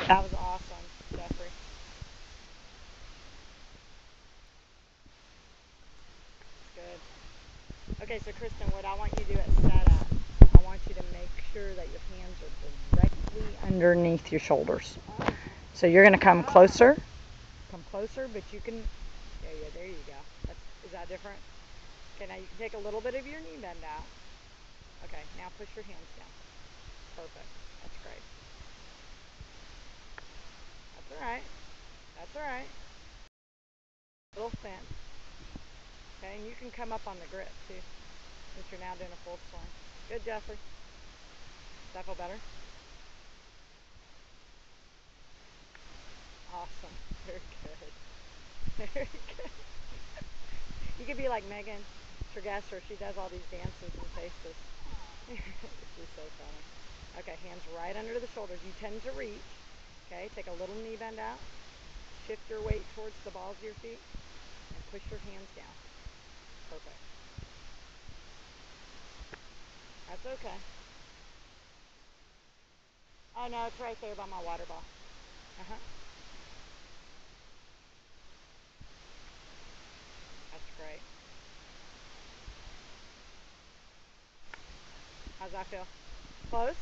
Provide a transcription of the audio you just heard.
That was awesome, Jeffrey. Good. Okay, so Kristen, what I want you to do at setup, I want you to make sure that your hands are directly underneath your shoulders. So you're going to come closer, but you can, there you go. Is that different? Okay, now you can take a little bit of your knee bend out. Okay, now push your hands down. Perfect. That's great. That's all right. That's all right. A little thin. Okay, and you can come up on the grip too, since you're now doing a full swing. Good, Jeffrey. Does that feel better? Awesome. Very good. Very good. You could be like Megan Tregesser. She does all these dances and faces. She's so funny. Okay, hands right under the shoulders. You tend to reach. Okay, take a little knee bend out. Shift your weight towards the balls of your feet and push your hands down. Perfect. That's okay. Oh no, it's right there by my water ball. Uh-huh. That's great. How's that feel? Close?